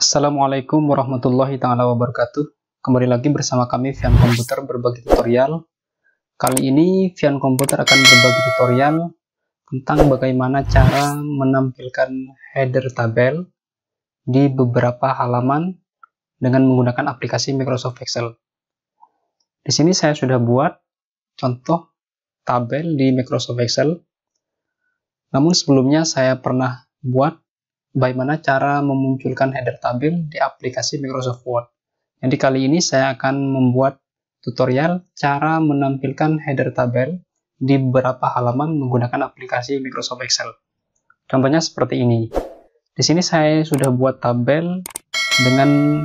Assalamualaikum warahmatullahi taala wabarakatuh. Kembali lagi bersama kami Vian Komputer berbagi tutorial. Kali ini Vian Komputer akan berbagi tutorial tentang bagaimana cara menampilkan header tabel di beberapa halaman dengan menggunakan aplikasi Microsoft Excel. Di sini saya sudah buat contoh tabel di Microsoft Excel. Namun sebelumnya saya pernah buat bagaimana cara memunculkan header tabel di aplikasi Microsoft Word. Jadi kali ini saya akan membuat tutorial cara menampilkan header tabel di beberapa halaman menggunakan aplikasi Microsoft Excel. Contohnya seperti ini. Di sini saya sudah buat tabel dengan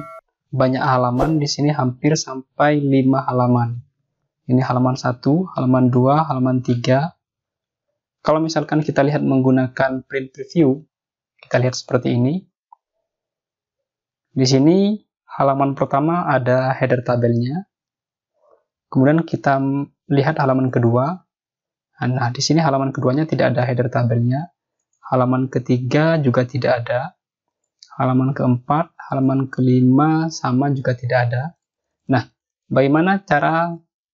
banyak halaman. Di sini hampir sampai 5 halaman. Ini halaman 1, halaman 2, halaman 3. Kalau misalkan kita lihat menggunakan print preview, kita lihat seperti ini. Di sini halaman pertama ada header tabelnya. Kemudian kita lihat halaman kedua. Nah, di sini halaman keduanya tidak ada header tabelnya. Halaman ketiga juga tidak ada. Halaman keempat, halaman kelima sama juga tidak ada. Nah, bagaimana cara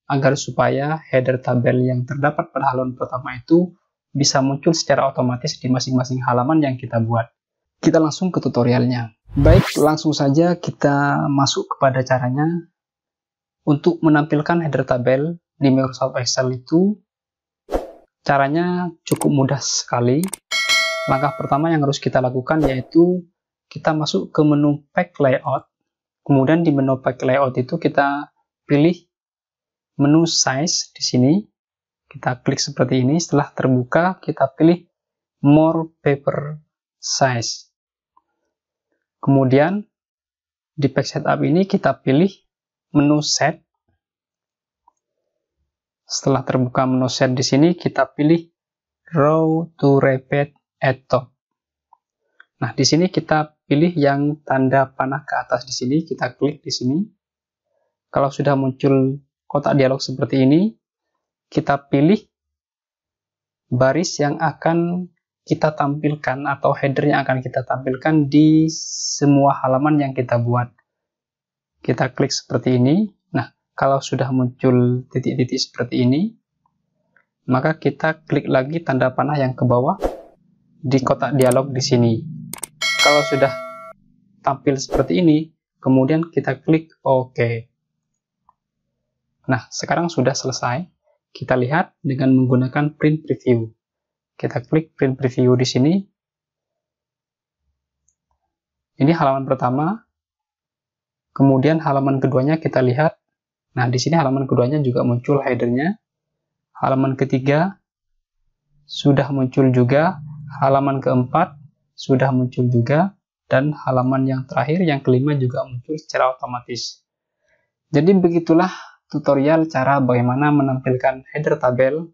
agar supaya header tabel yang terdapat pada halaman pertama itu bisa muncul secara otomatis di masing-masing halaman yang kita buat. Kita langsung ke tutorialnya. Baik, langsung saja kita masuk kepada caranya. Untuk menampilkan header tabel di Microsoft Excel itu, caranya cukup mudah sekali. Langkah pertama yang harus kita lakukan yaitu kita masuk ke menu Pack Layout. Kemudian di menu Pack Layout itu kita pilih menu Size di sini. Kita klik seperti ini. Setelah terbuka, kita pilih More Paper Size. Kemudian di Page Setup ini kita pilih menu Set. Setelah terbuka menu Set di sini, kita pilih Row to Repeat at Top. Nah, di sini kita pilih yang tanda panah ke atas di sini. Kita klik di sini. Kalau sudah muncul kotak dialog seperti ini, kita pilih baris yang akan kita tampilkan atau header yang akan kita tampilkan di semua halaman yang kita buat. Kita klik seperti ini. Nah, kalau sudah muncul titik-titik seperti ini, maka kita klik lagi tanda panah yang ke bawah di kotak dialog di sini. Kalau sudah tampil seperti ini, kemudian kita klik OK. Nah, sekarang sudah selesai. Kita lihat dengan menggunakan print preview. Kita klik print preview di sini. Ini halaman pertama. Kemudian halaman keduanya kita lihat. Nah, di sini halaman keduanya juga muncul headernya. Halaman ketiga sudah muncul juga. Halaman keempat sudah muncul juga. Dan halaman yang terakhir, yang kelima juga muncul secara otomatis. Jadi begitulah tutorial cara bagaimana menampilkan header tabel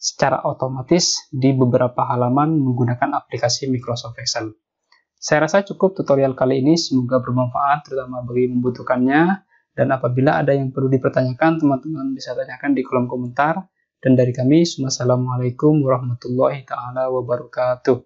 secara otomatis di beberapa halaman menggunakan aplikasi Microsoft Excel. Saya rasa cukup tutorial kali ini, semoga bermanfaat terutama bagi yang membutuhkannya, dan apabila ada yang perlu dipertanyakan, teman-teman bisa tanyakan di kolom komentar. Dan dari kami, Assalamualaikum warahmatullahi taala wabarakatuh.